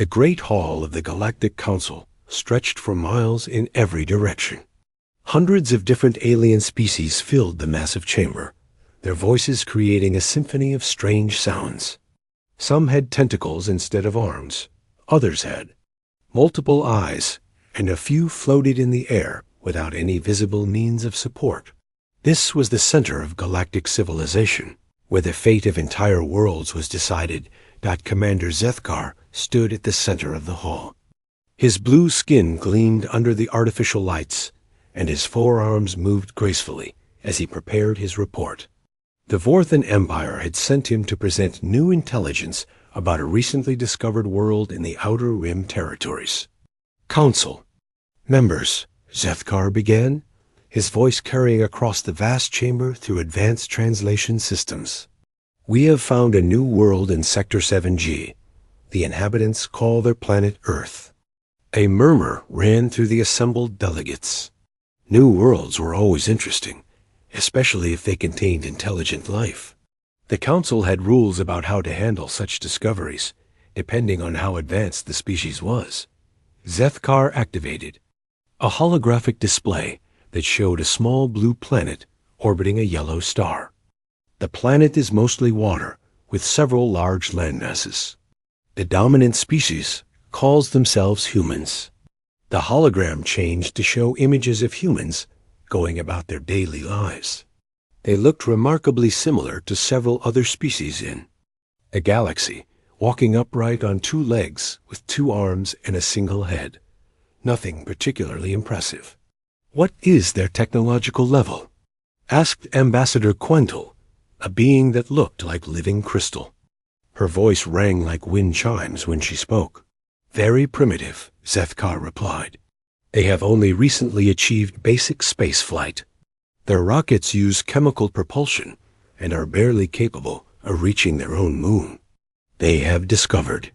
A great hall of the Galactic Council stretched for miles in every direction. Hundreds of different alien species filled the massive chamber, their voices creating a symphony of strange sounds. Some had tentacles instead of arms, others had multiple eyes, and a few floated in the air without any visible means of support. This was the center of galactic civilization, where the fate of entire worlds was decided. Commander Zethkar stood at the center of the hall. His blue skin gleamed under the artificial lights, and his forearms moved gracefully as he prepared his report. The Vorthan Empire had sent him to present new intelligence about a recently discovered world in the Outer Rim territories. Council members, Zethkar began, his voice carrying across the vast chamber through advanced translation systems. We have found a new world in Sector 7G. The inhabitants call their planet Earth. A murmur ran through the assembled delegates. New worlds were always interesting, especially if they contained intelligent life. The Council had rules about how to handle such discoveries, depending on how advanced the species was. Zethkar activated a holographic display that showed a small blue planet orbiting a yellow star. The planet is mostly water, with several large landmasses. The dominant species calls themselves humans. The hologram changed to show images of humans going about their daily lives. They looked remarkably similar to several other species in a galaxy, walking upright on two legs with two arms and a single head. Nothing particularly impressive. What is their technological level? Asked Ambassador Quental, a being that looked like living crystal. Her voice rang like wind chimes when she spoke. Very primitive, Zethkar replied. They have only recently achieved basic space flight. Their rockets use chemical propulsion and are barely capable of reaching their own moon. They have discovered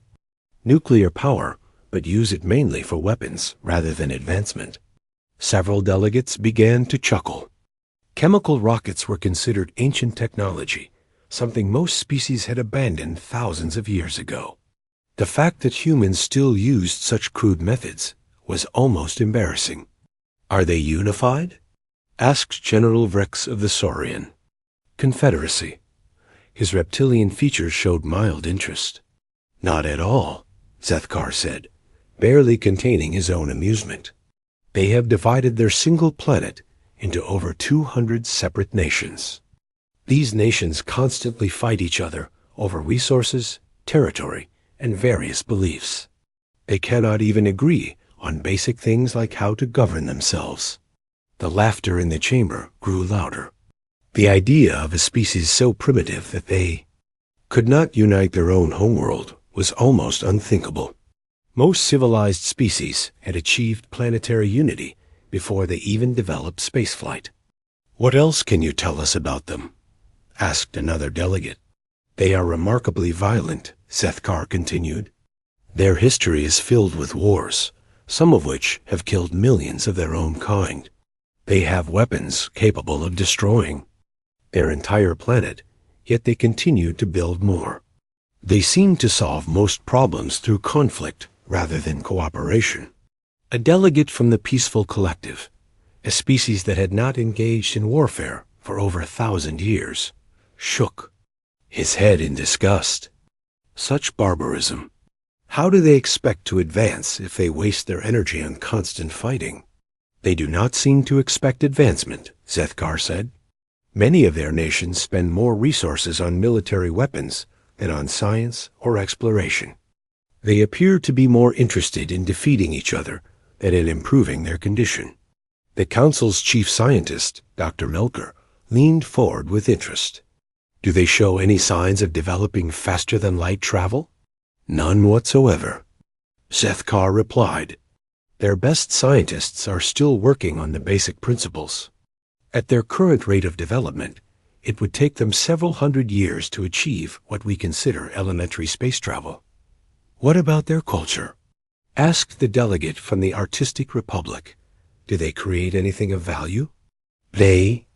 nuclear power, but use it mainly for weapons rather than advancement. Several delegates began to chuckle. Chemical rockets were considered ancient technology, something most species had abandoned thousands of years ago. The fact that humans still used such crude methods was almost embarrassing. Are they unified? Asked General Vrex of the Saurian. Confederacy. His reptilian features showed mild interest. Not at all, Zethkar said, barely containing his own amusement. They have divided their single planet into over 200 separate nations. These nations constantly fight each other over resources, territory, and various beliefs. They cannot even agree on basic things like how to govern themselves. The laughter in the chamber grew louder. The idea of a species so primitive that they could not unite their own homeworld was almost unthinkable. Most civilized species had achieved planetary unity before they even developed spaceflight. What else can you tell us about them? Asked another delegate. They are remarkably violent, Zethkar continued. Their history is filled with wars, some of which have killed millions of their own kind. They have weapons capable of destroying their entire planet, yet they continue to build more. They seem to solve most problems through conflict rather than cooperation. A delegate from the Peaceful Collective, a species that had not engaged in warfare for over 1,000 years, shook his head in disgust. Such barbarism. How do they expect to advance if they waste their energy on constant fighting? They do not seem to expect advancement, Zethkar said. Many of their nations spend more resources on military weapons than on science or exploration. They appear to be more interested in defeating each other than in improving their condition. The Council's chief scientist, Dr. Melker, leaned forward with interest. Do they show any signs of developing faster-than-light travel? None whatsoever. Zethkar replied. Their best scientists are still working on the basic principles. At their current rate of development, it would take them several hundred years to achieve what we consider elementary space travel. What about their culture? Asked the delegate from the Artistic Republic. Do they create anything of value? They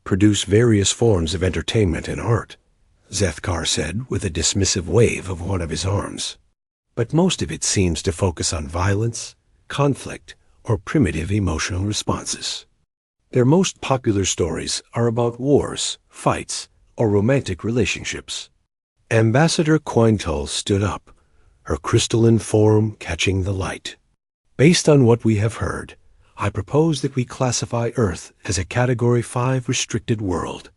produce various forms of entertainment and art, Zethkar said with a dismissive wave of one of his arms. but most of it seems to focus on violence, conflict, or primitive emotional responses. Their most popular stories are about wars, fights, or romantic relationships. Ambassador Quintal stood up, her crystalline form catching the light. Based on what we have heard, I propose that we classify Earth as a Category 5 restricted world.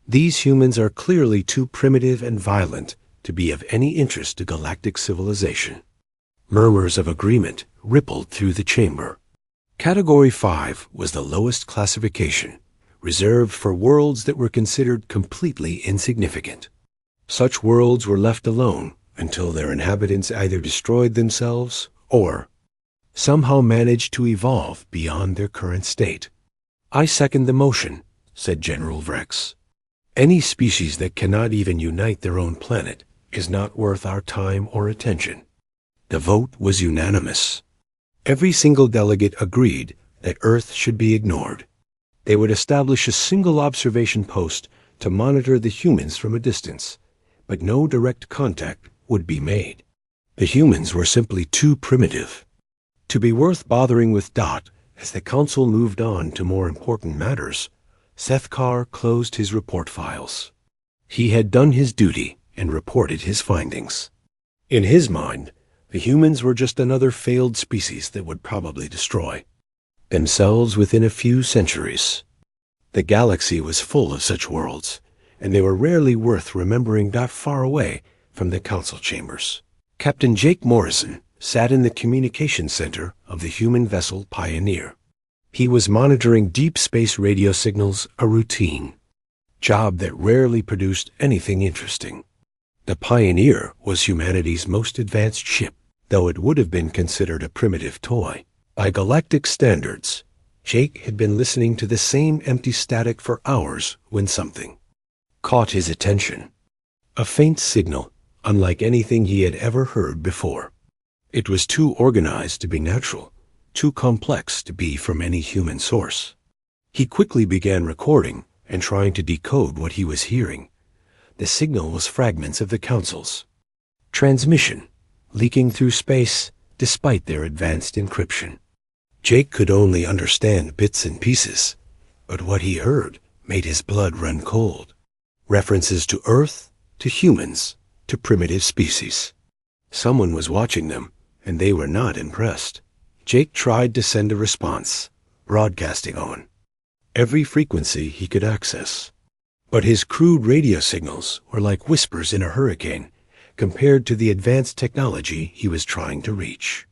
These humans are clearly too primitive and violent to be of any interest to galactic civilization. Murmurs of agreement rippled through the chamber. Category 5 was the lowest classification, reserved for worlds that were considered completely insignificant. Such worlds were left alone until their inhabitants either destroyed themselves or somehow managed to evolve beyond their current state. "I second the motion," said General Vrex. "Any species that cannot even unite their own planet is not worth our time or attention." The vote was unanimous. Every single delegate agreed that Earth should be ignored. They would establish a single observation post to monitor the humans from a distance, but no direct contact would be made. The humans were simply too primitive to be worth bothering with. As the council moved on to more important matters, Sethkar closed his report files. He had done his duty and reported his findings. In his mind, the humans were just another failed species that would probably destroy themselves within a few centuries. The galaxy was full of such worlds, and they were rarely worth remembering that far away from the council chambers. Captain Jake Morrison sat in the communications center of the human vessel Pioneer. He was monitoring deep space radio signals, a routine job that rarely produced anything interesting. The Pioneer was humanity's most advanced ship, though it would have been considered a primitive toy. By galactic standards, Jake had been listening to the same empty static for hours when something caught his attention. A faint signal, unlike anything he had ever heard before. It was too organized to be natural, too complex to be from any human source. He quickly began recording and trying to decode what he was hearing. The signal was fragments of the council's transmission, leaking through space despite their advanced encryption. Jake could only understand bits and pieces, but what he heard made his blood run cold. References to Earth, to humans, to primitive species. Someone was watching them, and they were not impressed. Jake tried to send a response, broadcasting on every frequency he could access. But his crude radio signals were like whispers in a hurricane compared to the advanced technology he was trying to reach.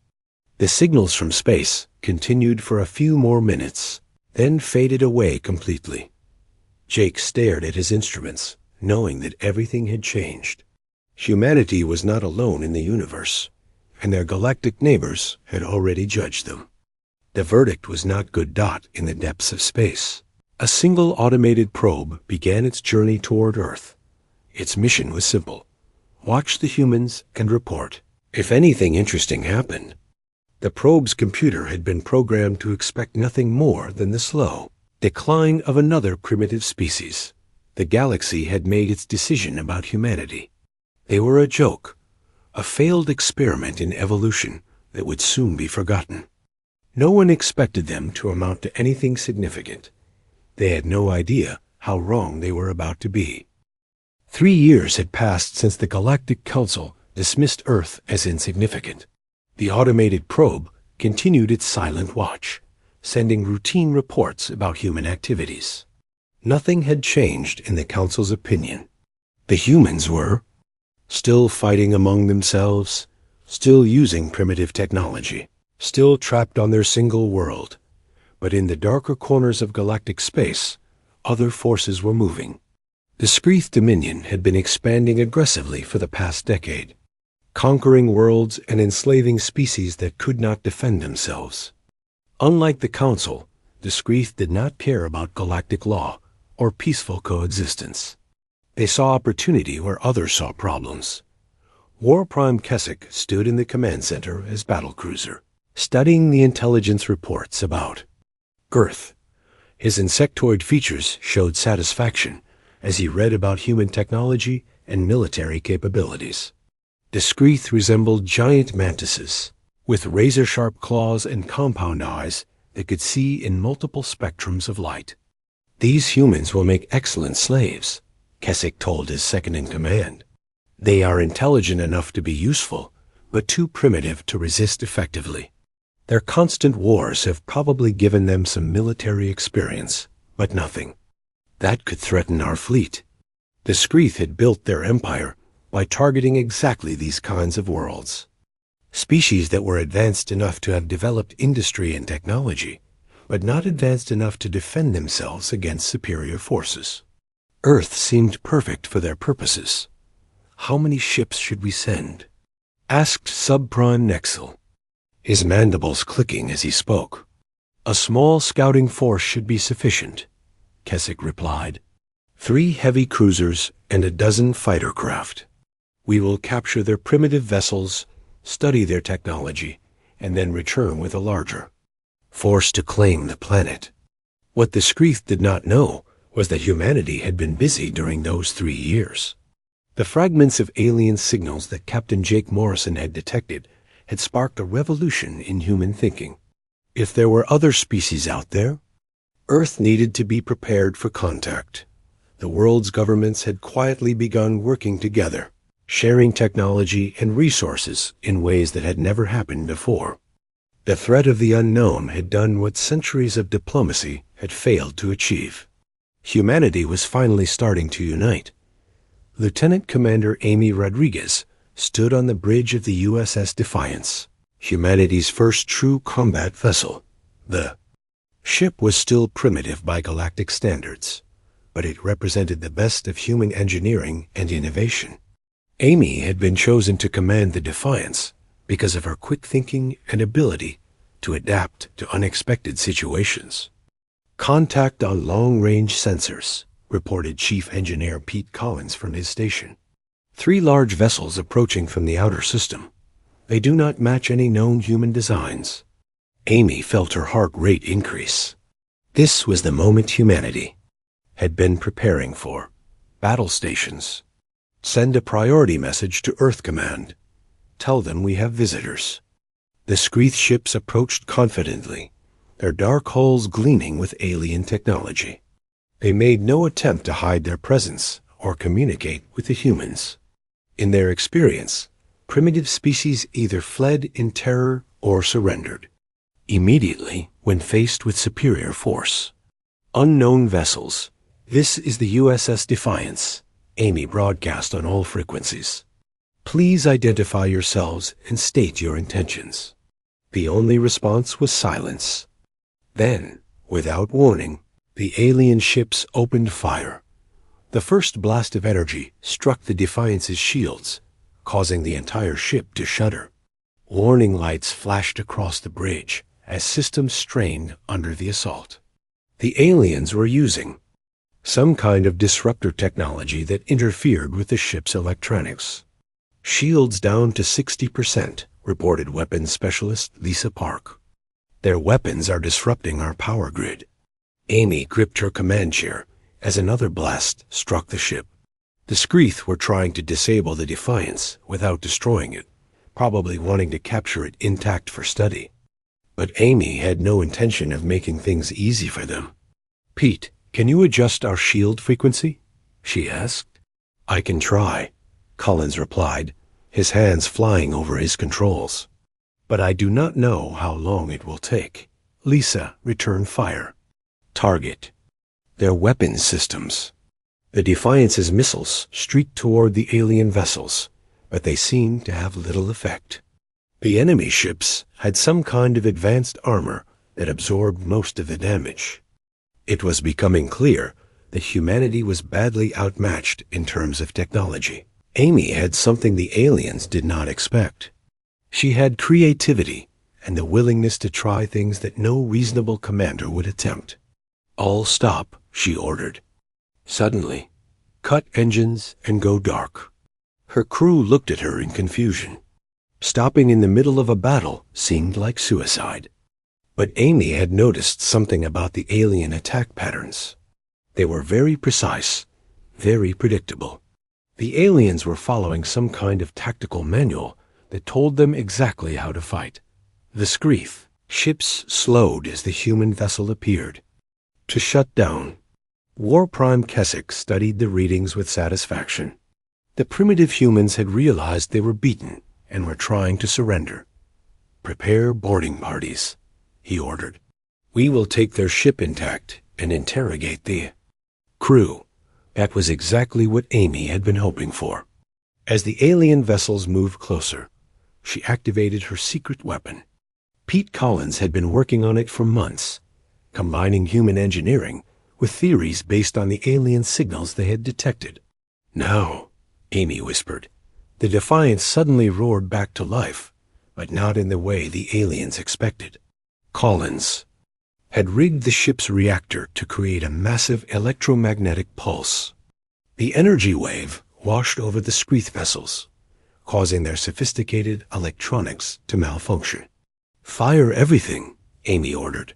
The signals from space continued for a few more minutes, then faded away completely. Jake stared at his instruments, knowing that everything had changed. Humanity was not alone in the universe, and their galactic neighbors had already judged them. The verdict was not good. In the depths of space, a single automated probe began its journey toward Earth. Its mission was simple: watch the humans and report if anything interesting happened. The probe's computer had been programmed to expect nothing more than the slow decline of another primitive species. The galaxy had made its decision about humanity. They were a joke, a failed experiment in evolution that would soon be forgotten. No one expected them to amount to anything significant. They had no idea how wrong they were about to be. 3 years had passed since the Galactic Council dismissed Earth as insignificant. The automated probe continued its silent watch, sending routine reports about human activities. Nothing had changed in the Council's opinion. The humans were still fighting among themselves, still using primitive technology, still trapped on their single world. But in the darker corners of galactic space, other forces were moving. The Screeth Dominion had been expanding aggressively for the past decade, conquering worlds and enslaving species that could not defend themselves. Unlike the Council, the Screeth did not care about galactic law or peaceful coexistence. They saw opportunity where others saw problems. War Prime Keswick stood in the command center as battlecruiser, studying the intelligence reports about Earth. His insectoid features showed satisfaction as he read about human technology and military capabilities. The Screeth resembled giant mantises, with razor-sharp claws and compound eyes that could see in multiple spectrums of light. "These humans will make excellent slaves," Keswick told his second-in-command. "They are intelligent enough to be useful, but too primitive to resist effectively. Their constant wars have probably given them some military experience, but nothing that could threaten our fleet." The Screeth had built their empire by targeting exactly these kinds of worlds. Species that were advanced enough to have developed industry and technology, but not advanced enough to defend themselves against superior forces. Earth seemed perfect for their purposes. "How many ships should we send?" asked Subprime Nexel, his mandibles clicking as he spoke. "A small scouting force should be sufficient," Keswick replied. "3 heavy cruisers and a dozen fighter craft. We will capture their primitive vessels, study their technology, and then return with a larger force to claim the planet." What the Screeth did not know was that humanity had been busy during those 3 years. The fragments of alien signals that Captain Jake Morrison had detected had sparked a revolution in human thinking. If there were other species out there, Earth needed to be prepared for contact. The world's governments had quietly begun working together, sharing technology and resources in ways that had never happened before. The threat of the unknown had done what centuries of diplomacy had failed to achieve. Humanity was finally starting to unite. Lieutenant Commander Amy Rodriguez stood on the bridge of the USS Defiance, humanity's first true combat vessel. The ship was still primitive by galactic standards, but it represented the best of human engineering and innovation. Amy had been chosen to command the Defiance because of her quick thinking and ability to adapt to unexpected situations. "Contact on long-range sensors," reported Chief Engineer Pete Collins from his station. 3 large vessels approaching from the outer system. They do not match any known human designs." Amy felt her heart rate increase. This was the moment humanity had been preparing for. Battle stations. Send a priority message to Earth Command. Tell them we have visitors. The Screeth ships approached confidently, their dark hulls gleaming with alien technology. They made no attempt to hide their presence or communicate with the humans. In their experience, primitive species either fled in terror or surrendered immediately when faced with superior force. "Unknown vessels. This is the USS Defiance," Amy broadcast on all frequencies. "Please identify yourselves and state your intentions." The only response was silence. Then, without warning, the alien ships opened fire. The first blast of energy struck the Defiance's shields, causing the entire ship to shudder. Warning lights flashed across the bridge as systems strained under the assault. The aliens were using some kind of disruptor technology that interfered with the ship's electronics. "Shields down to 60%, reported weapons specialist Lisa Park. "Their weapons are disrupting our power grid." Amy gripped her command chair as another blast struck the ship. The Screeth were trying to disable the Defiance without destroying it, probably wanting to capture it intact for study. But Amy had no intention of making things easy for them. "Pete, can you adjust our shield frequency?" she asked. "I can try," Collins replied, his hands flying over his controls. "But I do not know how long it will take." Lisa returned fire. "Target." Their weapons systems. The Defiance's missiles streaked toward the alien vessels, but they seemed to have little effect. The enemy ships had some kind of advanced armor that absorbed most of the damage. It was becoming clear that humanity was badly outmatched in terms of technology. Amy had something the aliens did not expect. She had creativity and the willingness to try things that no reasonable commander would attempt. "All stop," she ordered. Suddenly, "Cut engines and go dark." Her crew looked at her in confusion. Stopping in the middle of a battle seemed like suicide. But Amy had noticed something about the alien attack patterns. They were very precise, very predictable. The aliens were following some kind of tactical manual that told them exactly how to fight. The Screeth ships slowed as the human vessel appeared. To shut down. War Prime Keswick studied the readings with satisfaction. The primitive humans had realized they were beaten and were trying to surrender. "Prepare boarding parties," he ordered. "We will take their ship intact and interrogate the crew." That was exactly what Amy had been hoping for. As the alien vessels moved closer, she activated her secret weapon. Pete Collins had been working on it for months, combining human engineering with theories based on the alien signals they had detected. "Now," Amy whispered. The Defiance suddenly roared back to life, but not in the way the aliens expected. Collins had rigged the ship's reactor to create a massive electromagnetic pulse. The energy wave washed over the Screeth vessels, causing their sophisticated electronics to malfunction. "Fire everything," Amy ordered.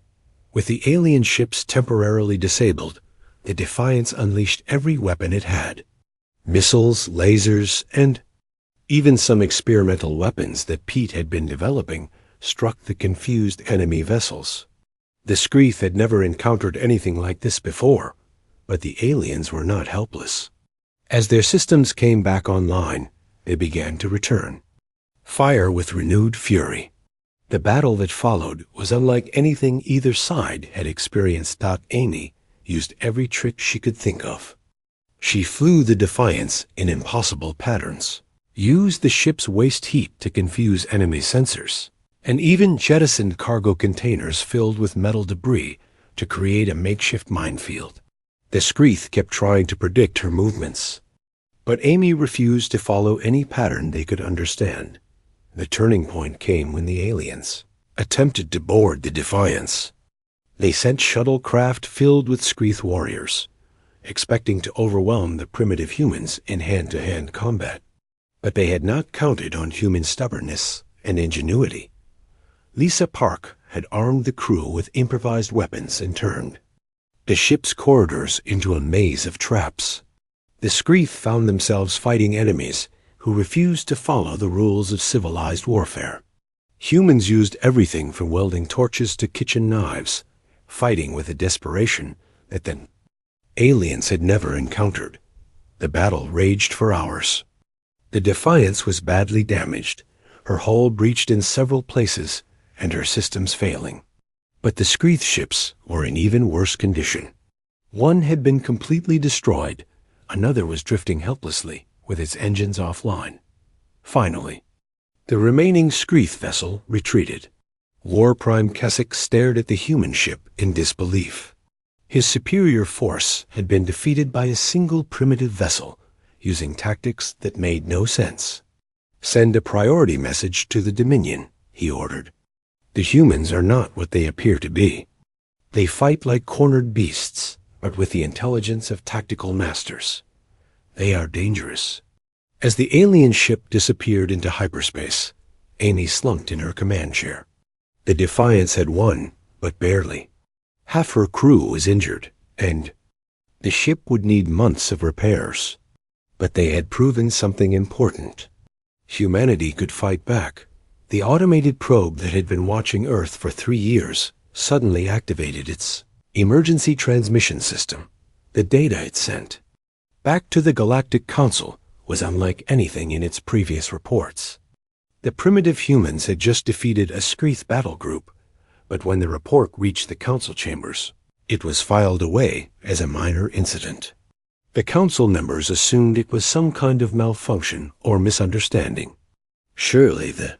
With the alien ships temporarily disabled, the Defiance unleashed every weapon it had. Missiles, lasers, and even some experimental weapons that Pete had been developing struck the confused enemy vessels. The Screeth had never encountered anything like this before, but the aliens were not helpless. As their systems came back online, they began to return. Fire with renewed fury. The battle that followed was unlike anything either side had experienced. Amy used every trick she could think of. She flew the Defiance in impossible patterns, used the ship's waste heat to confuse enemy sensors, and even jettisoned cargo containers filled with metal debris to create a makeshift minefield. The Screeth kept trying to predict her movements, but Amy refused to follow any pattern they could understand. The turning point came when the aliens attempted to board the Defiance. They sent shuttlecraft filled with Screeth warriors, expecting to overwhelm the primitive humans in hand-to-hand combat. But they had not counted on human stubbornness and ingenuity. Lisa Park had armed the crew with improvised weapons and turned the ship's corridors into a maze of traps. The Screeth found themselves fighting enemies who refused to follow the rules of civilized warfare. Humans used everything from welding torches to kitchen knives, fighting with a desperation that the aliens had never encountered. The battle raged for hours. The Defiance was badly damaged, her hull breached in several places, and her systems failing. But the Screeth ships were in even worse condition. One had been completely destroyed, another was drifting helplessly with its engines offline. Finally, the remaining Screeth vessel retreated. War Prime Keswick stared at the human ship in disbelief. His superior force had been defeated by a single primitive vessel, using tactics that made no sense. "Send a priority message to the Dominion," he ordered. "The humans are not what they appear to be. They fight like cornered beasts, but with the intelligence of tactical masters. They are dangerous." As the alien ship disappeared into hyperspace, Amy slumped in her command chair. The Defiance had won, but barely. Half her crew was injured, and the ship would need months of repairs. But they had proven something important. Humanity could fight back. The automated probe that had been watching Earth for 3 years suddenly activated its emergency transmission system. The data it sent back to the Galactic Council was unlike anything in its previous reports. The primitive humans had just defeated a Screeth battle group, but when the report reached the council chambers, it was filed away as a minor incident. The council members assumed it was some kind of malfunction or misunderstanding. Surely the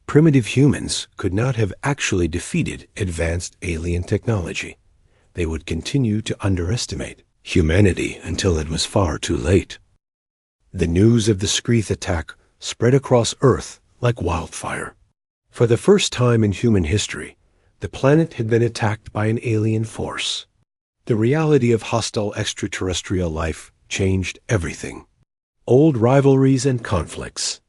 primitive humans could not have actually defeated advanced alien technology. They would continue to underestimate humanity until it was far too late. The news of the Screeth attack spread across Earth like wildfire. For the first time in human history, the planet had been attacked by an alien force. The reality of hostile extraterrestrial life changed everything. Old rivalries and conflicts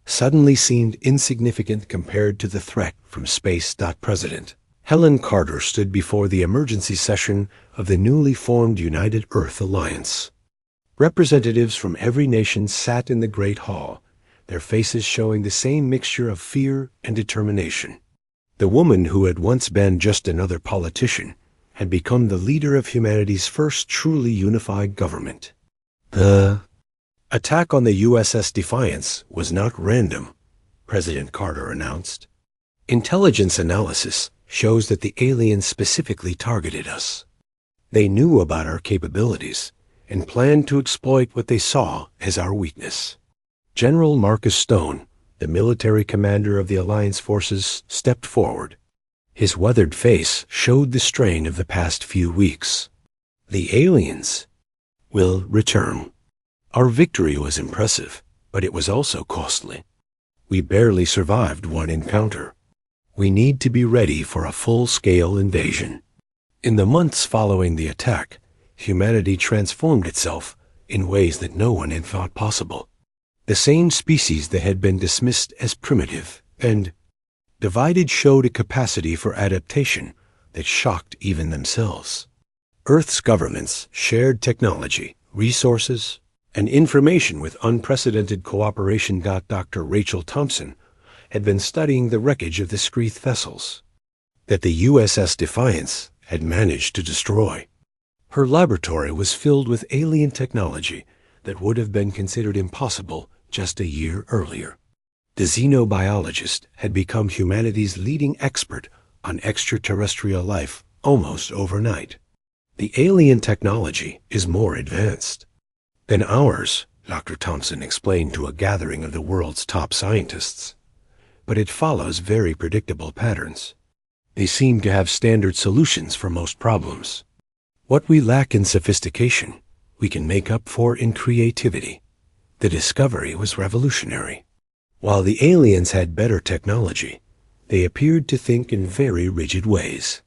suddenly seemed insignificant compared to the threat from space. President Helen Carter stood before the emergency session of the newly formed United Earth Alliance. Representatives from every nation sat in the great hall, their faces showing the same mixture of fear and determination. The woman who had once been just another politician had become the leader of humanity's first truly unified government. The attack on the USS Defiance was not random, President Carter announced. Intelligence analysis shows that the aliens specifically targeted us. They knew about our capabilities and planned to exploit what they saw as our weakness. General Marcus Stone, the military commander of the Alliance forces, stepped forward. His weathered face showed the strain of the past few weeks. The aliens will return. Our victory was impressive, but it was also costly. We barely survived one encounter. We need to be ready for a full-scale invasion. In the months following the attack, humanity transformed itself in ways that no one had thought possible. The same species that had been dismissed as primitive and divided showed a capacity for adaptation that shocked even themselves. Earth's governments shared technology, resources, and information with unprecedented cooperation. Dr. Rachel Thompson had been studying the wreckage of the Screeth vessels that the USS Defiance had managed to destroy. Her laboratory was filled with alien technology that would have been considered impossible just a year earlier. The xenobiologist had become humanity's leading expert on extraterrestrial life almost overnight. The alien technology is more advanced than ours, Dr. Thompson explained to a gathering of the world's top scientists. But it follows very predictable patterns. They seem to have standard solutions for most problems. What we lack in sophistication, we can make up for in creativity. The discovery was revolutionary. While the aliens had better technology, they appeared to think in very rigid ways.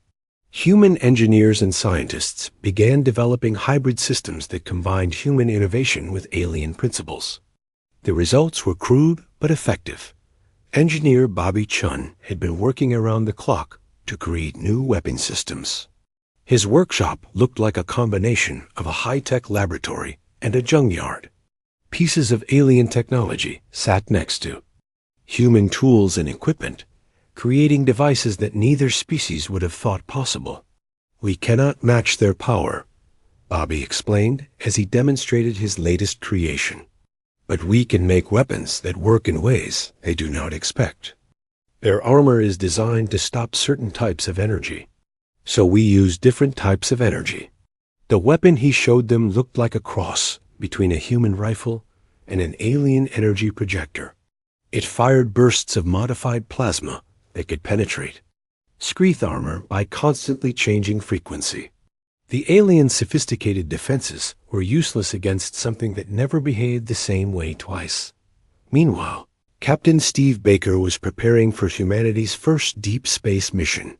Human engineers and scientists began developing hybrid systems that combined human innovation with alien principles. The results were crude but effective. Engineer Bobby Chun had been working around the clock to create new weapon systems. His workshop looked like a combination of a high-tech laboratory and a junkyard. Pieces of alien technology sat next to human tools and equipment, creating devices that neither species would have thought possible. We cannot match their power, Bobby explained as he demonstrated his latest creation. But we can make weapons that work in ways they do not expect. Their armor is designed to stop certain types of energy, so we use different types of energy. The weapon he showed them looked like a cross between a human rifle and an alien energy projector. It fired bursts of modified plasma that could penetrate Screeth armor by constantly changing frequency. The aliens' sophisticated defenses were useless against something that never behaved the same way twice. Meanwhile, Captain Steve Baker was preparing for humanity's first deep space mission.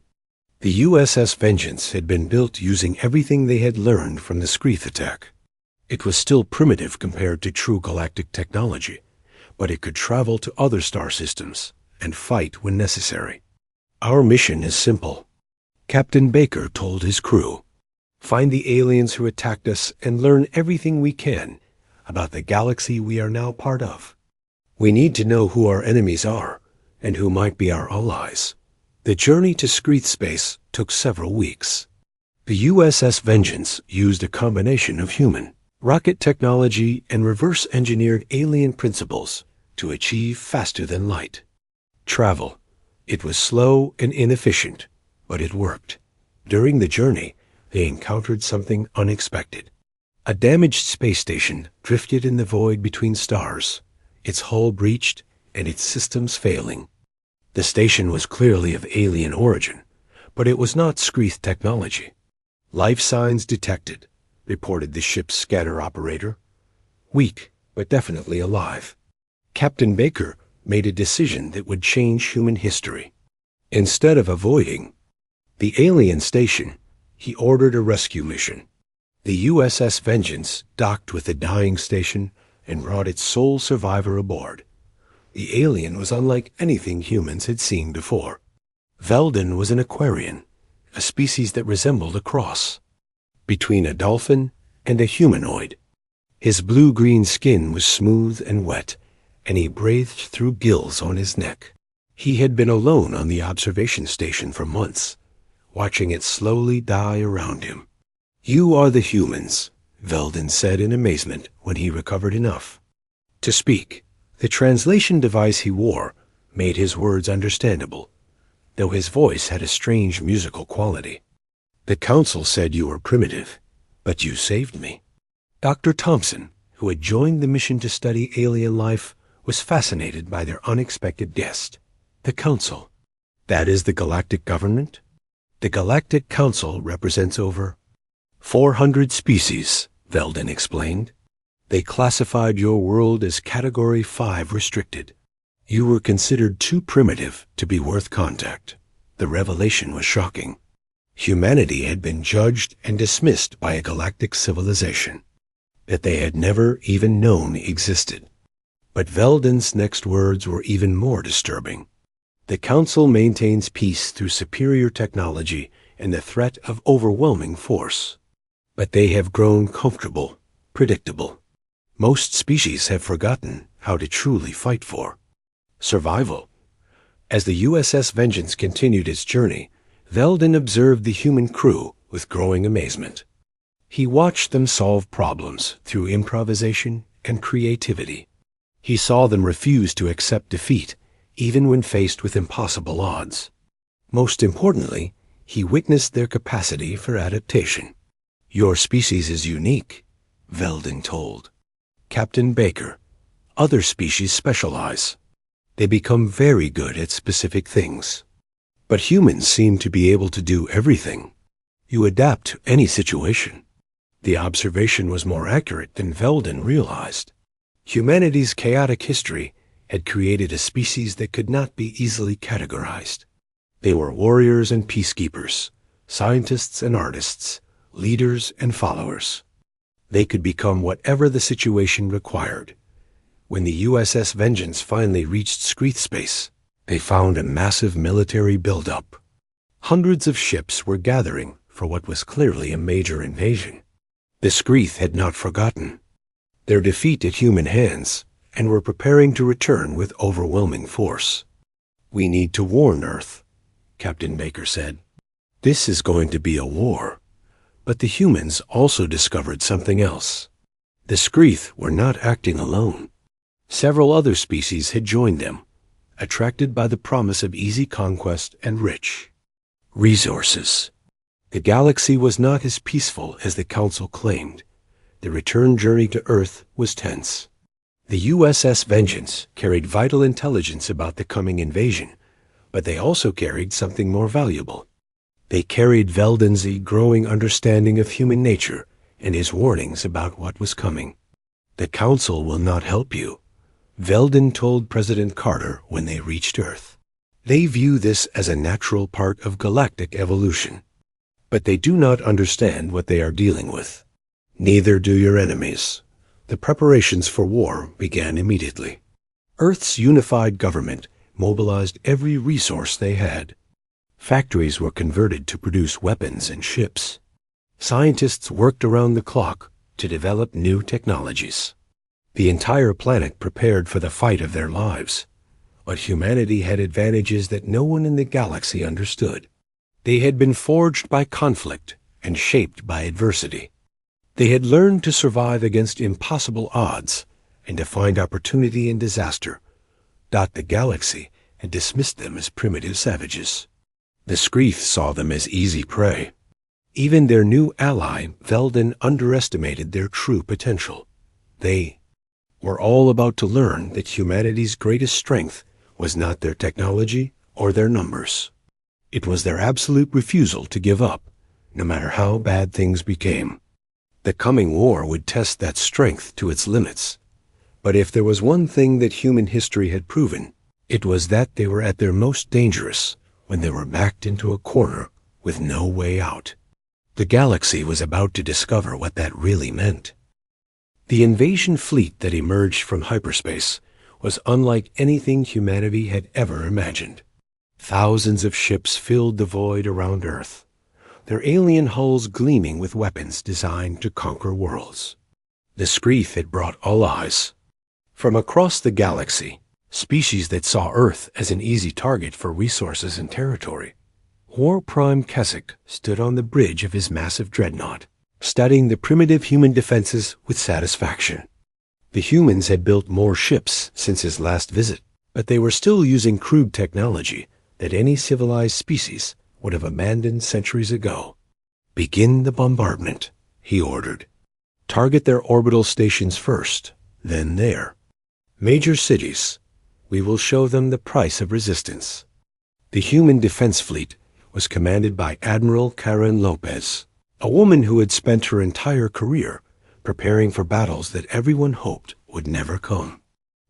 The USS Vengeance had been built using everything they had learned from the Screeth attack. It was still primitive compared to true galactic technology, but it could travel to other star systems and fight when necessary. Our mission is simple, Captain Baker told his crew. Find the aliens who attacked us and learn everything we can about the galaxy we are now part of. We need to know who our enemies are and who might be our allies. The journey to Screeth space took several weeks. The USS Vengeance used a combination of human, rocket technology and reverse-engineered alien principles to achieve faster-than-light travel. It was slow and inefficient, but it worked. During the journey, they encountered something unexpected. A damaged space station drifted in the void between stars, its hull breached and its systems failing. The station was clearly of alien origin, but it was not Screeth technology. Life signs detected, reported the ship's scanner operator. Weak, but definitely alive. Captain Baker made a decision that would change human history. Instead of avoiding the alien station, he ordered a rescue mission. The USS Vengeance docked with the dying station and brought its sole survivor aboard. The alien was unlike anything humans had seen before. Veldon was an Aquarian, a species that resembled a cross between a dolphin and a humanoid. His blue-green skin was smooth and wet, and he breathed through gills on his neck. He had been alone on the observation station for months, watching it slowly die around him. "You are the humans," Veldin said in amazement when he recovered enough to speak. The translation device he wore made his words understandable, though his voice had a strange musical quality. "The Council said you were primitive, but you saved me." Dr. Thompson, who had joined the mission to study alien life, was fascinated by their unexpected guest. "The Council? That is the Galactic Government?" "The Galactic Council represents over 400 species," Veldin explained. "They classified your world as Category 5 restricted. You were considered too primitive to be worth contact." The revelation was shocking. Humanity had been judged and dismissed by a galactic civilization that they had never even known existed. But Veldin's next words were even more disturbing. "The Council maintains peace through superior technology and the threat of overwhelming force. But they have grown comfortable, predictable. Most species have forgotten how to truly fight for survival." As the USS Vengeance continued its journey, Veldin observed the human crew with growing amazement. He watched them solve problems through improvisation and creativity. He saw them refuse to accept defeat, even when faced with impossible odds. Most importantly, he witnessed their capacity for adaptation. "Your species is unique," Veldin told Captain Baker. "Other species specialize. They become very good at specific things. But humans seem to be able to do everything. You adapt to any situation." The observation was more accurate than Veldin realized. Humanity's chaotic history had created a species that could not be easily categorized. They were warriors and peacekeepers, scientists and artists, leaders and followers. They could become whatever the situation required. When the USS Vengeance finally reached Screeth space, they found a massive military buildup. Hundreds of ships were gathering for what was clearly a major invasion. The Screeth had not forgotten their defeat at human hands and were preparing to return with overwhelming force. "We need to warn Earth," Captain Baker said. "This is going to be a war." But the humans also discovered something else. The Screeth were not acting alone. Several other species had joined them, attracted by the promise of easy conquest and rich resources. The galaxy was not as peaceful as the Council claimed. The return journey to Earth was tense. The USS Vengeance carried vital intelligence about the coming invasion, but they also carried something more valuable. They carried Veldin's growing understanding of human nature and his warnings about what was coming. "The Council will not help you," Veldin told President Carter when they reached Earth. "They view this as a natural part of galactic evolution. But they do not understand what they are dealing with. Neither do your enemies." The preparations for war began immediately. Earth's unified government mobilized every resource they had. Factories were converted to produce weapons and ships. Scientists worked around the clock to develop new technologies. The entire planet prepared for the fight of their lives. But humanity had advantages that no one in the galaxy understood. They had been forged by conflict and shaped by adversity. They had learned to survive against impossible odds and to find opportunity in disaster. The galaxy had dismissed them as primitive savages. The Screeth saw them as easy prey. Even their new ally, Veldin, underestimated their true potential. They were all about to learn that humanity's greatest strength was not their technology or their numbers. It was their absolute refusal to give up, no matter how bad things became. The coming war would test that strength to its limits. But if there was one thing that human history had proven, it was that they were at their most dangerous when they were backed into a corner with no way out. The galaxy was about to discover what that really meant. The invasion fleet that emerged from hyperspace was unlike anything humanity had ever imagined. Thousands of ships filled the void around Earth, their alien hulls gleaming with weapons designed to conquer worlds. The screech had brought all eyes. From across the galaxy, species that saw Earth as an easy target for resources and territory, War Prime Keswick stood on the bridge of his massive dreadnought, studying the primitive human defenses with satisfaction. The humans had built more ships since his last visit, but they were still using crude technology that any civilized species would have abandoned centuries ago. "Begin the bombardment," he ordered. "Target their orbital stations first, then their major cities. We will show them the price of resistance." The human defense fleet was commanded by Admiral Karen Lopez, a woman who had spent her entire career preparing for battles that everyone hoped would never come.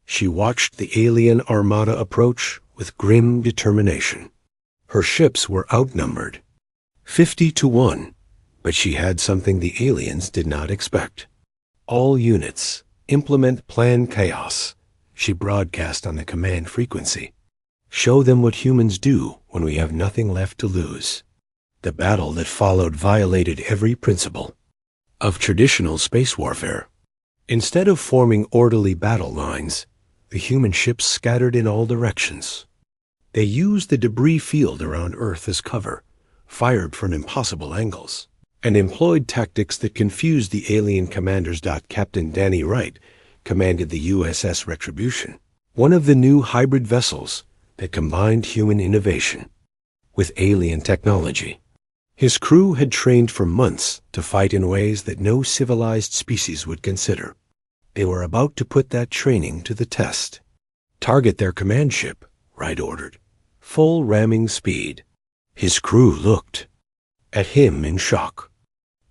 She watched the alien armada approach with grim determination. Her ships were outnumbered, 50-1, but she had something the aliens did not expect. "All units, implement Plan Chaos," she broadcast on the command frequency. "Show them what humans do when we have nothing left to lose." The battle that followed violated every principle of traditional space warfare. Instead of forming orderly battle lines, the human ships scattered in all directions. They used the debris field around Earth as cover, fired from impossible angles, and employed tactics that confused the alien commanders. Captain Danny Wright commanded the USS Retribution, one of the new hybrid vessels that combined human innovation with alien technology. His crew had trained for months to fight in ways that no civilized species would consider. They were about to put that training to the test. "Target their command ship," Wright ordered. "Full ramming speed." His crew looked at him in shock.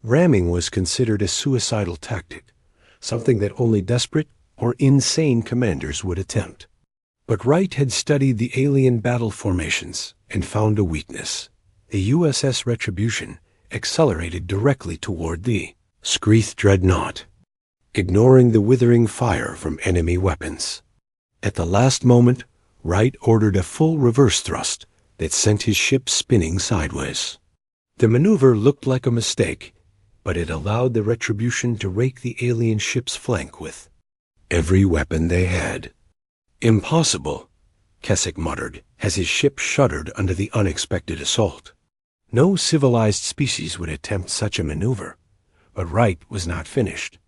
Ramming was considered a suicidal tactic, something that only desperate or insane commanders would attempt. But Wright had studied the alien battle formations and found a weakness. The USS Retribution accelerated directly toward the Screeth dreadnought, ignoring the withering fire from enemy weapons. At the last moment, Wright ordered a full reverse thrust that sent his ship spinning sideways. The maneuver looked like a mistake, but it allowed the Retribution to rake the alien ship's flank with every weapon they had. "Impossible," Keswick muttered as his ship shuddered under the unexpected assault. No civilized species would attempt such a maneuver, but Wright was not finished.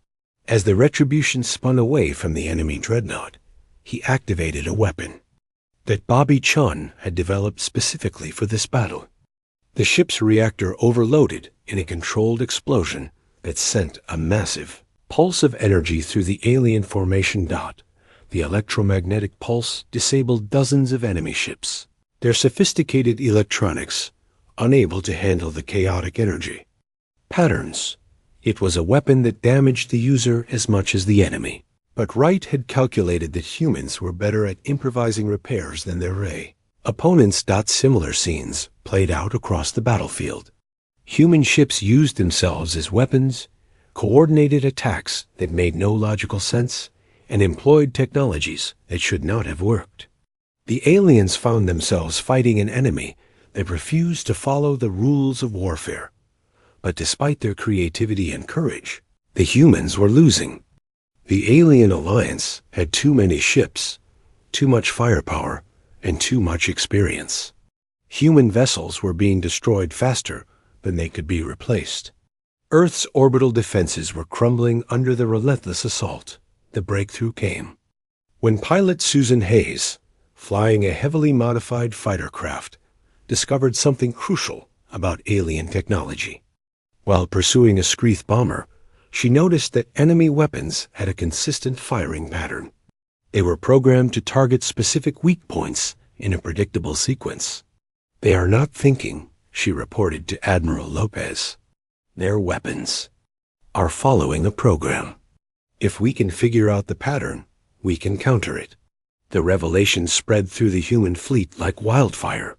As the Retribution spun away from the enemy dreadnought, he activated a weapon that Bobby Chun had developed specifically for this battle. The ship's reactor overloaded in a controlled explosion that sent a massive pulse of energy through the alien formation. The electromagnetic pulse disabled dozens of enemy ships, their sophisticated electronics unable to handle the chaotic energy. Patterns. It was a weapon that damaged the user as much as the enemy. But Wright had calculated that humans were better at improvising repairs than their ray. Opponents. Similar scenes played out across the battlefield. Human ships used themselves as weapons, coordinated attacks that made no logical sense, and employed technologies that should not have worked. The aliens found themselves fighting an enemy that refused to follow the rules of warfare. But despite their creativity and courage, the humans were losing. The alien alliance had too many ships, too much firepower, and too much experience. Human vessels were being destroyed faster than they could be replaced. Earth's orbital defenses were crumbling under the relentless assault. The breakthrough came when pilot Susan Hayes, flying a heavily modified fighter craft, discovered something crucial about alien technology. While pursuing a Screeth bomber, she noticed that enemy weapons had a consistent firing pattern. They were programmed to target specific weak points in a predictable sequence. "They are not thinking," she reported to Admiral Lopez. "Their weapons are following a program. If we can figure out the pattern, we can counter it." The revelation spread through the human fleet like wildfire.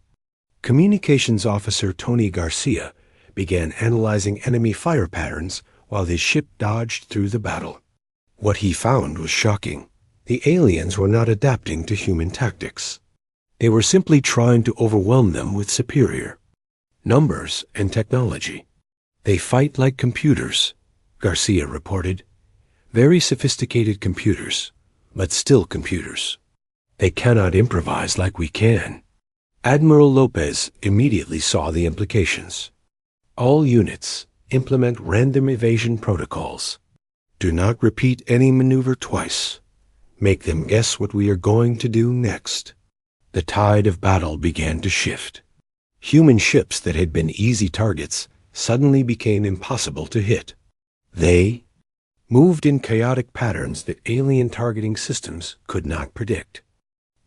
Communications Officer Tony Garcia began analyzing enemy fire patterns while his ship dodged through the battle. What he found was shocking. The aliens were not adapting to human tactics. They were simply trying to overwhelm them with superior numbers and technology. "They fight like computers," Garcia reported. Very sophisticated computers, but still computers. They cannot improvise like we can. Admiral Lopez immediately saw the implications. All units implement random evasion protocols. Do not repeat any maneuver twice. Make them guess what we are going to do next. The tide of battle began to shift. Human ships that had been easy targets suddenly became impossible to hit. They moved in chaotic patterns that alien targeting systems could not predict.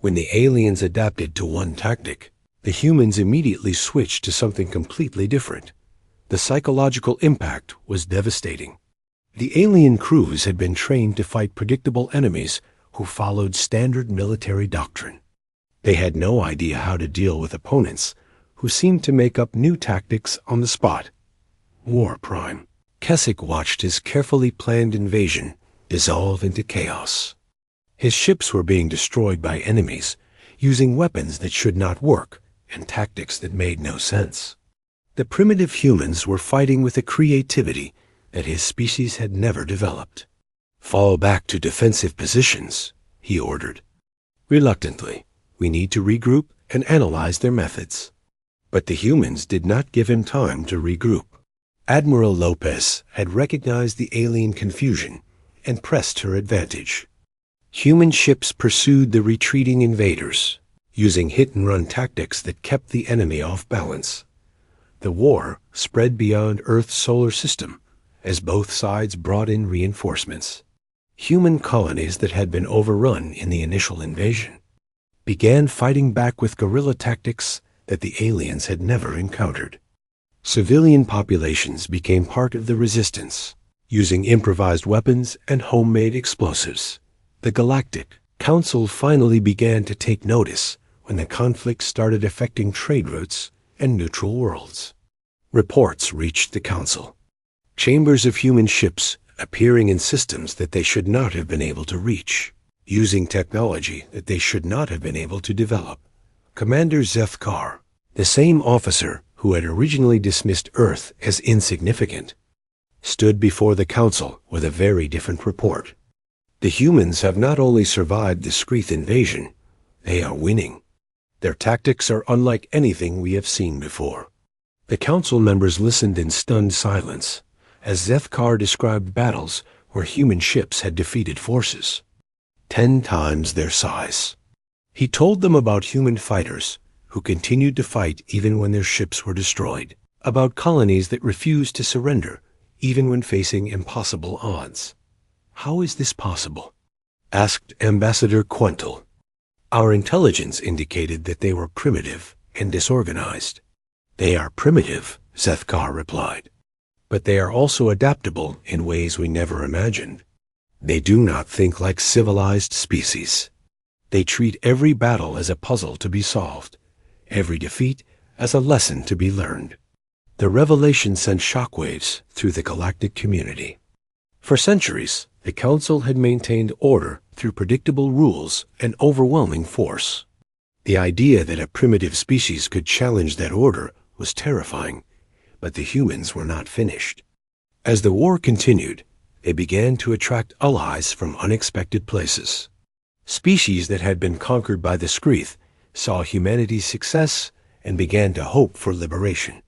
When the aliens adapted to one tactic, the humans immediately switched to something completely different. The psychological impact was devastating. The alien crews had been trained to fight predictable enemies who followed standard military doctrine. They had no idea how to deal with opponents who seemed to make up new tactics on the spot. War Prime. Keswick watched his carefully planned invasion dissolve into chaos. His ships were being destroyed by enemies, using weapons that should not work and tactics that made no sense. The primitive humans were fighting with a creativity that his species had never developed. Fall back to defensive positions, he ordered. Reluctantly, we need to regroup and analyze their methods. But the humans did not give him time to regroup. Admiral Lopez had recognized the alien confusion and pressed her advantage. Human ships pursued the retreating invaders, using hit-and-run tactics that kept the enemy off balance. The war spread beyond Earth's solar system as both sides brought in reinforcements. Human colonies that had been overrun in the initial invasion began fighting back with guerrilla tactics that the aliens had never encountered. Civilian populations became part of the resistance, using improvised weapons and homemade explosives. The Galactic Council finally began to take notice when the conflict started affecting trade routes and neutral worlds. Reports reached the Council. Chambers of human ships appearing in systems that they should not have been able to reach, using technology that they should not have been able to develop. Commander Zethkar, the same officer who had originally dismissed Earth as insignificant, stood before the Council with a very different report. The humans have not only survived the Skreath invasion, they are winning. Their tactics are unlike anything we have seen before. The Council members listened in stunned silence as Zethkar described battles where human ships had defeated forces 10 times their size. He told them about human fighters who continued to fight even when their ships were destroyed, about colonies that refused to surrender even when facing impossible odds. How is this possible? Asked Ambassador Quental. Our intelligence indicated that they were primitive and disorganized. They are primitive, Zethkar replied, but they are also adaptable in ways we never imagined. They do not think like civilized species. They treat every battle as a puzzle to be solved, every defeat as a lesson to be learned. The revelation sent shockwaves through the galactic community. For centuries, the Council had maintained order through predictable rules and overwhelming force. The idea that a primitive species could challenge that order was terrifying, but the humans were not finished. As the war continued, they began to attract allies from unexpected places. Species that had been conquered by the Skreath saw humanity's success and began to hope for liberation.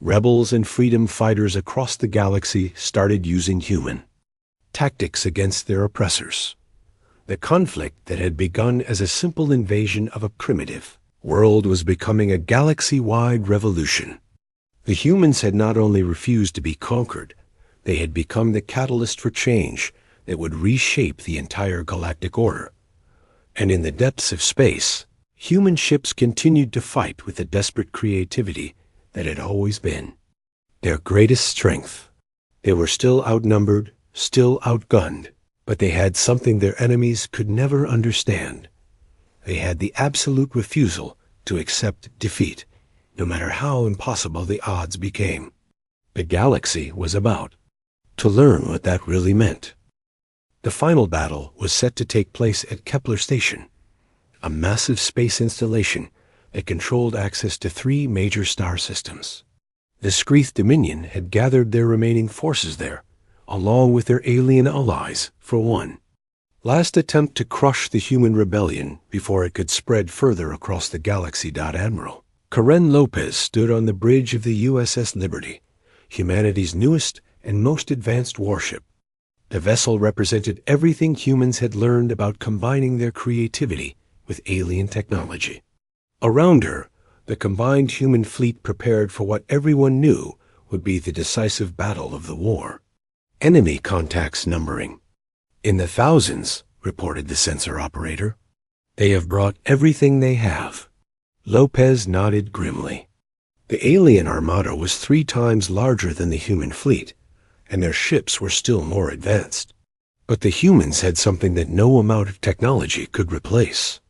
Rebels and freedom fighters across the galaxy started using human tactics against their oppressors. The conflict that had begun as a simple invasion of a primitive world was becoming a galaxy-wide revolution. The humans had not only refused to be conquered, they had become the catalyst for change that would reshape the entire galactic order. And in the depths of space, human ships continued to fight with the desperate creativity that had always been their greatest strength. They were still outnumbered, still outgunned, but they had something their enemies could never understand. They had the absolute refusal to accept defeat, no matter how impossible the odds became. The galaxy was about to learn what that really meant. The final battle was set to take place at Kepler Station, a massive space installation that controlled access to 3 major star systems. The Skreath Dominion had gathered their remaining forces there, along with their alien allies, for one last attempt to crush the human rebellion before it could spread further across the galaxy. Admiral Karen Lopez stood on the bridge of the USS Liberty, humanity's newest and most advanced warship. The vessel represented everything humans had learned about combining their creativity with alien technology. Around her, the combined human fleet prepared for what everyone knew would be the decisive battle of the war. Enemy contacts numbering in the thousands, reported the sensor operator. They have brought everything they have. Lopez nodded grimly. The alien armada was 3 times larger than the human fleet, and their ships were still more advanced. But the humans had something that no amount of technology could replace.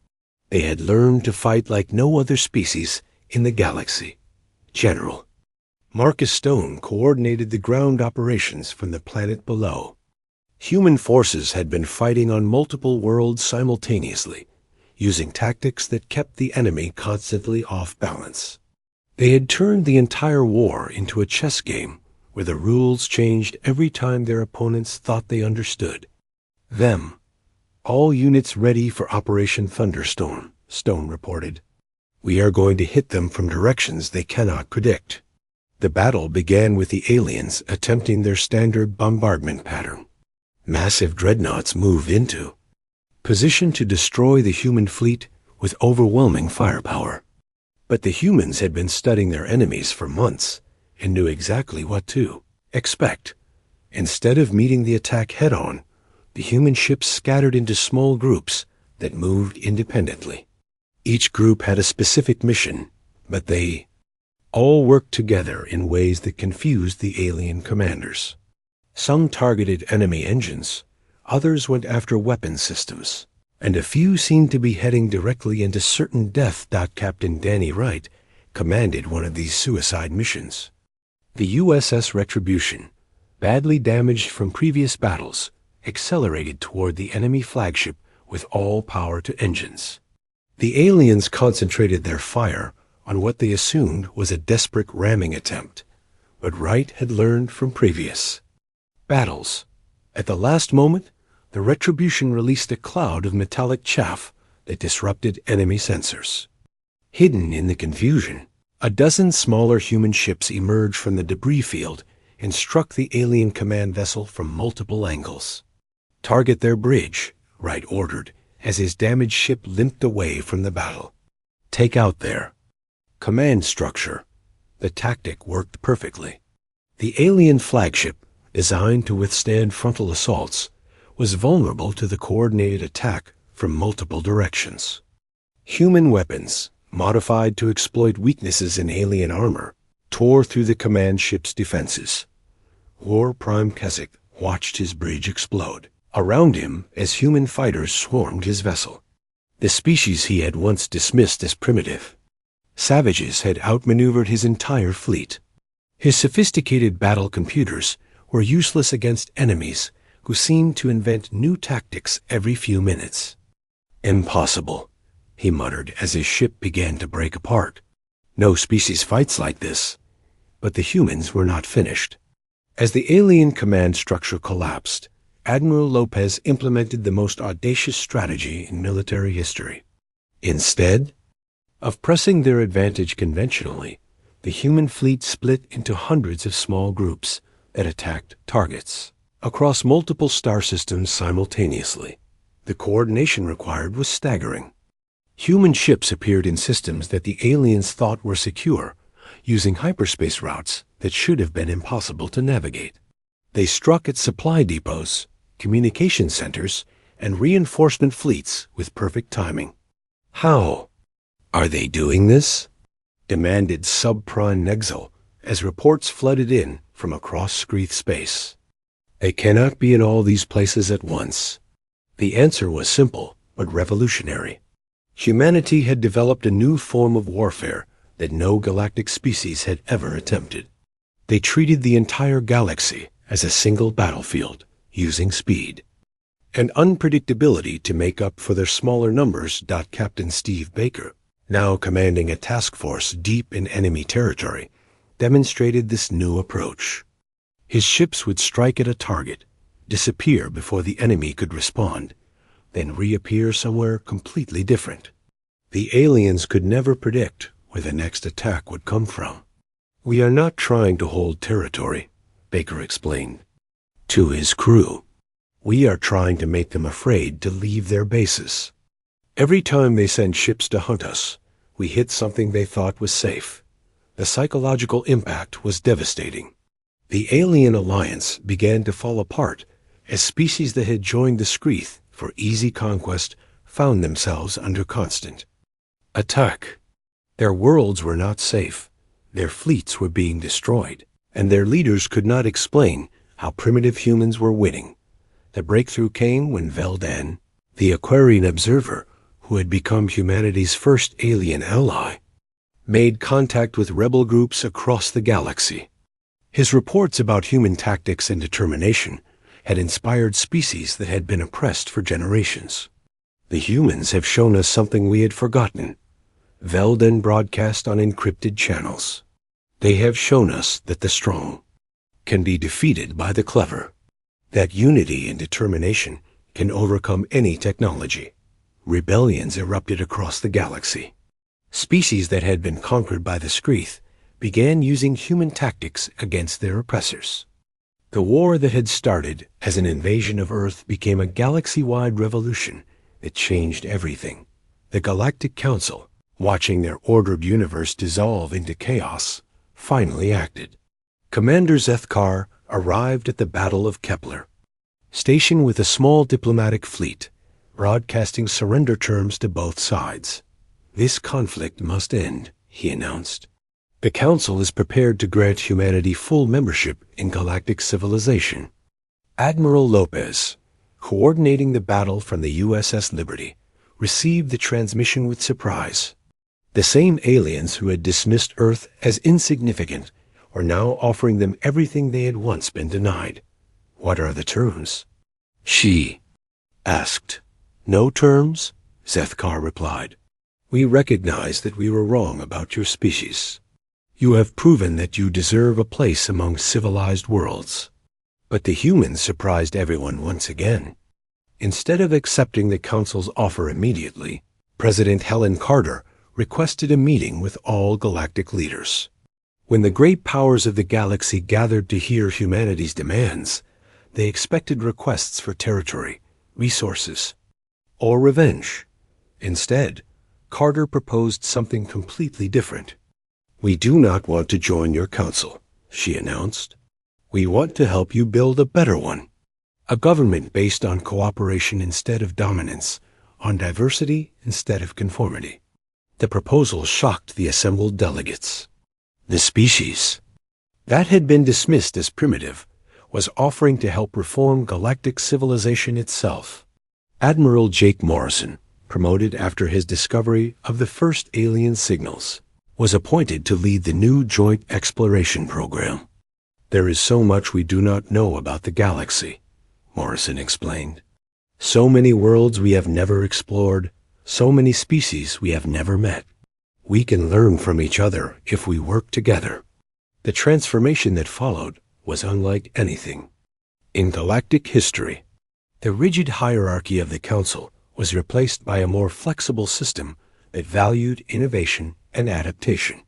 They had learned to fight like no other species in the galaxy. General Marcus Stone coordinated the ground operations from the planet below. Human forces had been fighting on multiple worlds simultaneously, using tactics that kept the enemy constantly off balance. They had turned the entire war into a chess game where the rules changed every time their opponents thought they understood them. All units ready for Operation Thunderstorm, Stone reported. We are going to hit them from directions they cannot predict. The battle began with the aliens attempting their standard bombardment pattern. Massive dreadnoughts moved into position to destroy the human fleet with overwhelming firepower. But the humans had been studying their enemies for months and knew exactly what to expect. Instead of meeting the attack head-on, the human ships scattered into small groups that moved independently. Each group had a specific mission, but they all worked together in ways that confused the alien commanders. Some targeted enemy engines, others went after weapon systems, and a few seemed to be heading directly into certain death. Captain Danny Wright commanded one of these suicide missions. The USS Retribution, badly damaged from previous battles, accelerated toward the enemy flagship with all power to engines. The aliens concentrated their fire on what they assumed was a desperate ramming attempt, but Wright had learned from previous battles. At the last moment, the Retribution released a cloud of metallic chaff that disrupted enemy sensors. Hidden in the confusion, a dozen smaller human ships emerged from the debris field and struck the alien command vessel from multiple angles. Target their bridge, Wright ordered, as his damaged ship limped away from the battle. Take out their command structure. The tactic worked perfectly. The alien flagship, designed to withstand frontal assaults, was vulnerable to the coordinated attack from multiple directions. Human weapons, modified to exploit weaknesses in alien armor, tore through the command ship's defenses. War Prime Keswick watched his bridge explode around him as human fighters swarmed his vessel. The species he had once dismissed as primitive. Savages had outmaneuvered his entire fleet. His sophisticated battle computers were useless against enemies who seemed to invent new tactics every few minutes. Impossible, he muttered as his ship began to break apart. No species fights like this. But the humans were not finished. As the alien command structure collapsed, Admiral Lopez implemented the most audacious strategy in military history. Instead of pressing their advantage conventionally, the human fleet split into hundreds of small groups that attacked targets across multiple star systems simultaneously. The coordination required was staggering. Human ships appeared in systems that the aliens thought were secure, using hyperspace routes that should have been impossible to navigate. They struck at supply depots, communication centers, and reinforcement fleets with perfect timing. How are they doing this? Demanded Subprime Nexel as reports flooded in from across Screeth space. They cannot be in all these places at once. The answer was simple but revolutionary. Humanity had developed a new form of warfare that no galactic species had ever attempted. They treated the entire galaxy as a single battlefield, using speed and unpredictability to make up for their smaller numbers. Captain Steve Baker, now commanding a task force deep in enemy territory, demonstrated this new approach. His ships would strike at a target, disappear before the enemy could respond, then reappear somewhere completely different. The aliens could never predict where the next attack would come from. "We are not trying to hold territory," Baker explained to his crew. "We are trying to make them afraid to leave their bases. Every time they send ships to hunt us, we hit something they thought was safe. The psychological impact was devastating." The alien alliance began to fall apart as species that had joined the Screeth for easy conquest found themselves under constant attack. Their worlds were not safe, their fleets were being destroyed, and their leaders could not explain how primitive humans were winning. The breakthrough came when Veldan, the Aquarian observer, who had become humanity's first alien ally, made contact with rebel groups across the galaxy. His reports about human tactics and determination had inspired species that had been oppressed for generations. "The humans have shown us something we had forgotten," Veldan broadcast on encrypted channels. "They have shown us that the strong can be defeated by the clever, that unity and determination can overcome any technology." Rebellions erupted across the galaxy. Species that had been conquered by the Screeth began using human tactics against their oppressors. The war that had started as an invasion of Earth became a galaxy-wide revolution that changed everything. The Galactic Council, watching their ordered universe dissolve into chaos, finally acted. Commander Zethkar arrived at the Battle of Kepler, stationed with a small diplomatic fleet, broadcasting surrender terms to both sides. "This conflict must end," he announced. "The Council is prepared to grant humanity full membership in galactic civilization." Admiral Lopez, coordinating the battle from the USS Liberty, received the transmission with surprise. The same aliens who had dismissed Earth as insignificant were now offering them everything they had once been denied. "What are the terms?" she asked. "No terms," Zethkar replied. "We recognize that we were wrong about your species. You have proven that you deserve a place among civilized worlds." But the humans surprised everyone once again. Instead of accepting the Council's offer immediately, President Helen Carter requested a meeting with all galactic leaders. When the great powers of the galaxy gathered to hear humanity's demands, they expected requests for territory, resources, or revenge. Instead, Carter proposed something completely different. "We do not want to join your council," she announced. "We want to help you build a better one. A government based on cooperation instead of dominance, on diversity instead of conformity." The proposal shocked the assembled delegates. The species that had been dismissed as primitive was offering to help reform galactic civilization itself. Admiral Jake Morrison, promoted after his discovery of the first alien signals, was appointed to lead the new joint exploration program. "There is so much we do not know about the galaxy," Morrison explained. "So many worlds we have never explored, so many species we have never met. We can learn from each other if we work together." The transformation that followed was unlike anything in galactic history. The rigid hierarchy of the Council was replaced by a more flexible system that valued innovation and adaptation.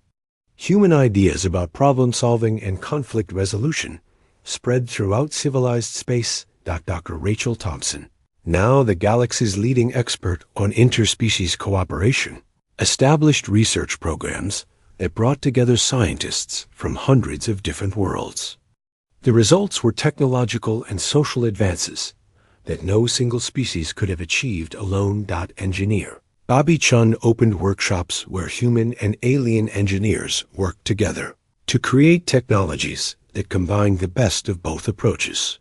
Human ideas about problem-solving and conflict resolution spread throughout civilized space. Dr. Rachel Thompson, now the galaxy's leading expert on interspecies cooperation, established research programs that brought together scientists from hundreds of different worlds. The results were technological and social advances that no single species could have achieved alone. Engineer Bobby Chun opened workshops where human and alien engineers worked together to create technologies that combined the best of both approaches.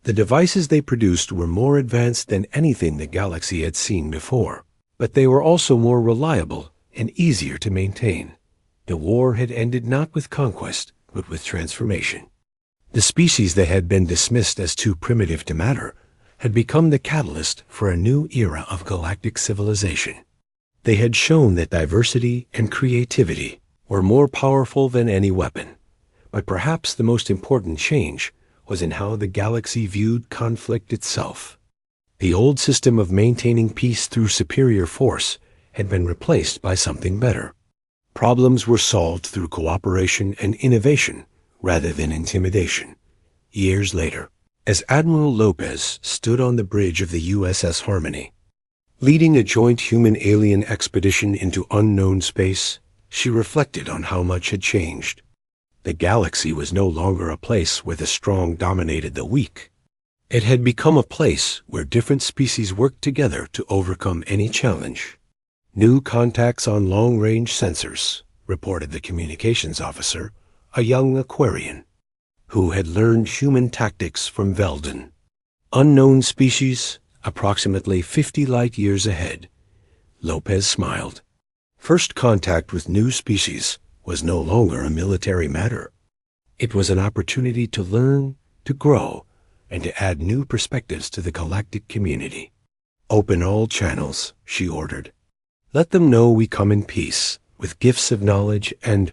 The devices they produced were more advanced than anything the galaxy had seen before, but they were also more reliable and easier to maintain. The war had ended not with conquest, but with transformation. The species that had been dismissed as too primitive to matter had become the catalyst for a new era of galactic civilization. They had shown that diversity and creativity were more powerful than any weapon, But perhaps the most important change was in how the galaxy viewed conflict itself. The old system of maintaining peace through superior force had been replaced by something better. Problems were solved through cooperation and innovation rather than intimidation. Years later, as Admiral Lopez stood on the bridge of the USS Harmony, leading a joint human-alien expedition into unknown space, she reflected on how much had changed. The galaxy was no longer a place where the strong dominated the weak. It had become a place where different species worked together to overcome any challenge. New contacts on long-range sensors, reported the communications officer, a young Aquarian, who had learned human tactics from Veldon. Unknown species, approximately 50 light-years ahead. Lopez smiled. First contact with new species was no longer a military matter. It was an opportunity to learn, to grow, and to add new perspectives to the galactic community. Open all channels, she ordered. Let them know we come in peace, with gifts of knowledge and